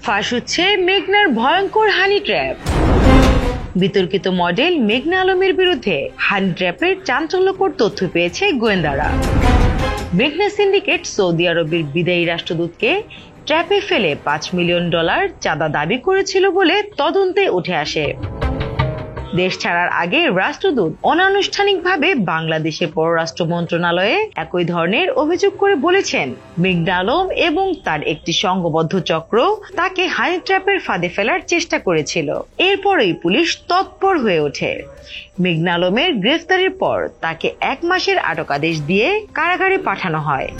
ফাঁস হচ্ছে মেঘনার ভয়ঙ্কর হানি ট্র্যাপ। বিতর্কিত মডেল মেঘনা আলমের বিরুদ্ধে হানি ট্র্যাপের চাঞ্চল্যকর তথ্য পেয়েছে গোয়েন্দারা। মেঘনা সিন্ডিকেট সৌদি আরবের বিদায়ী রাষ্ট্রদূতকে ট্র্যাপে ফেলে $5 মিলিয়ন চাঁদা দাবি করেছিল বলে তদন্তে উঠে আসে। দেশ ছাড়ার আগে রাষ্ট্রদূত অনানুষ্ঠানিকভাবে বাংলাদেশের পররাষ্ট্র মন্ত্রণালয়ে একই ধরনের অভিযোগ করে বলেছেন মেঘনা আলম এবং তার একটি সংঘবদ্ধ চক্র তাকে হানি ট্র্যাপের ফাঁদে ফেলার চেষ্টা করেছিল। এরপরেই পুলিশ তৎপর হয়ে ওঠে। মেঘনা আলমের গ্রেফতারের পর তাকে 1 মাসের আটকাদেশ দিয়ে কারাগারে পাঠানো হয়।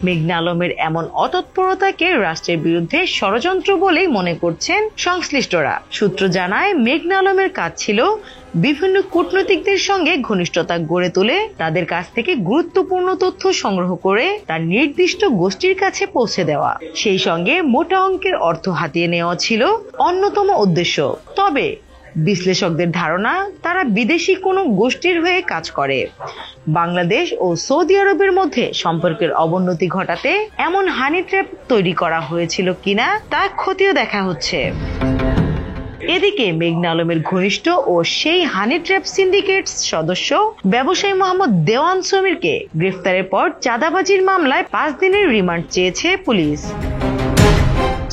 মেঘনা আলমের এমন অতৎপরতাকে রাষ্ট্রের বিরুদ্ধে ষড়যন্ত্র বলেই মনে করছেন সংশ্লিষ্টরা। সূত্র জানায়, মেঘনা আলমের কাজ ছিল বিভিন্ন কূটনীতিকদের সঙ্গে ঘনিষ্ঠতা গড়ে তুলে তাদের কাছ থেকে গুরুত্বপূর্ণ তথ্য সংগ্রহ করে তার নির্দিষ্ট গোষ্ঠীর কাছে পৌঁছে দেওয়া। সেই সঙ্গে মোটা অঙ্কের অর্থ হাতিয়ে নেওয়া ছিল অন্যতম উদ্দেশ্য। তবে বিশ্লেষকদের ধারণা, তারা বিদেশি কোনো গোষ্ঠীর হয়ে কাজ করে। বাংলাদেশ ও সৌদি আরবের মধ্যে সম্পর্কের অবনতি ঘটাতে এমন হানি ট্র্যাপ তৈরি করা হয়েছিল কিনা তা খতিয়ে দেখা হচ্ছে। এদিকে মেঘনা আলমের ঘনিষ্ঠ ও সেই হানি ট্র্যাপ সিন্ডিকেট সদস্য ব্যবসায়ী মোহাম্মদ দেওয়ান সমীরকে গ্রেফতারের পর চাঁদাবাজির মামলায় 5 দিনের রিমান্ড চেয়েছে পুলিশ।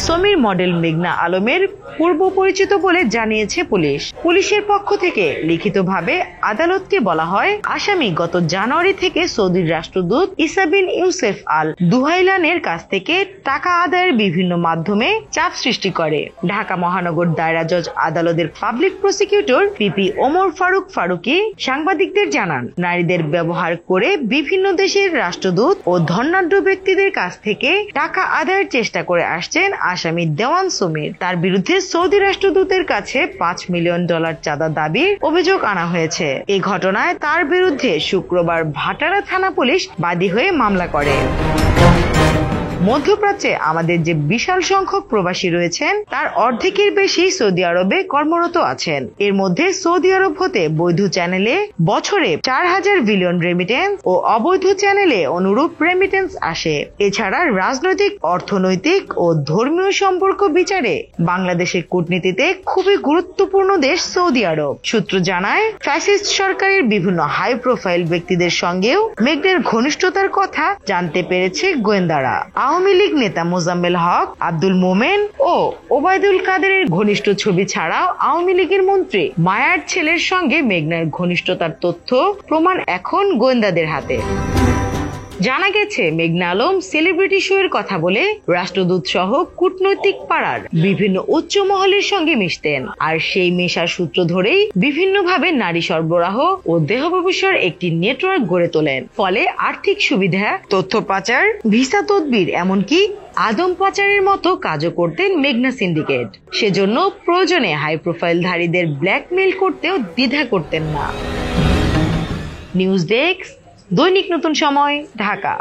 সমীর মডেল মেঘনা আলমের পূর্ব পরিচিত বলে জানিয়েছে পুলিশ। পুলিশের পক্ষ থেকে লিখিতভাবে আদালতকে বলা হয়, আসামি গত জানুয়ারি থেকে সৌদির রাষ্ট্রদূত ইসা বিন ইউসেফ আল দুহাইলানের কাছ থেকে টাকা আদায়ের বিভিন্ন মাধ্যমে চাপ সৃষ্টি করে। ঢাকা মহানগর দায়রা জজ আদালতের public prosecutor PP Omar Faruk Faruki সাংবাদিকদের জানান, নারীদের ব্যবহার করে বিভিন্ন দেশের রাষ্ট্রদূত ও ধনাঢ্য ব্যক্তিদের কাছ থেকে টাকা আদায়ের চেষ্টা করে আসছেন আসামি দেওয়ান সমীর। তার বিরুদ্ধে সৌদি রাষ্ট্রদূতের কাছে $5 মিলিয়ন চাঁদা দাবির অভিযোগ আনা হয়েছে। এই ঘটনায় তার বিরুদ্ধে শুক্রবার ভাটারা থানা পুলিশ বাদী হয়ে মামলা করে। মধ্যপ্রাচ্যে আমাদের যে বিশাল সংখ্যক প্রবাসী রয়েছেন তার অর্ধেকের বেশি সৌদি আরবে কর্মরত আছেন। এর মধ্যে সৌদি আরব হতে বৈধ চ্যানেলে বছরে 4000 বিলিয়ন রেমিটেন্স ও অবৈধ চ্যানেলে অনুরূপ রেমিটেন্স আসে। এছাড়া রাজনৈতিক, অর্থনৈতিক ও ধর্মীয় সম্পর্ক বিচারে বাংলাদেশের কূটনীতিতে খুবই গুরুত্বপূর্ণ দেশ সৌদি আরব। সূত্র জানায়, ফ্যাসিস্ট সরকারের বিভিন্ন হাই প্রোফাইল ব্যক্তিদের সঙ্গেও মেঘনার ঘনিষ্ঠতার কথা জানতে পেরেছে গোয়েন্দারা। আওয়ামী লীগ নেতা মোজাম্মেল হক, আব্দুল মোমেন ও ওবায়দুল কাদেরের ঘনিষ্ঠ ছবি ছাড়াও আওয়ামী লীগের মন্ত্রী মায়ার ছেলের সঙ্গে মেঘনার ঘনিষ্ঠতার তথ্য প্রমাণ এখন গোয়েন্দাদের হাতে। জানা গেছে, মেঘনা আলম সেলিব্রিটি শো এর কথা বলে রাষ্ট্রদূত সহ কূটনৈতিক পাড়ার বিভিন্ন উচ্চ মহলের সঙ্গে মিশতেন। আর সেই মেশার সূত্র ধরেই বিভিন্নভাবে নারী সরবরাহ ও দেহ ব্যবসার একটি নেটওয়ার্ক গড়ে তোলেন। ফলে আর্থিক সুবিধা, তথ্য পাচার, ভিসা তদবির, এমনকি আদম পাচারের মতো কাজও করতেন মেঘনা সিন্ডিকেট। সেজন্য প্রয়োজনে হাই প্রোফাইলধারীদের ব্ল্যাকমেইল করতেও দ্বিধা করতেন না। নিউজ ডেস্ক, দৈনিক নতুন সময়, ঢাকা।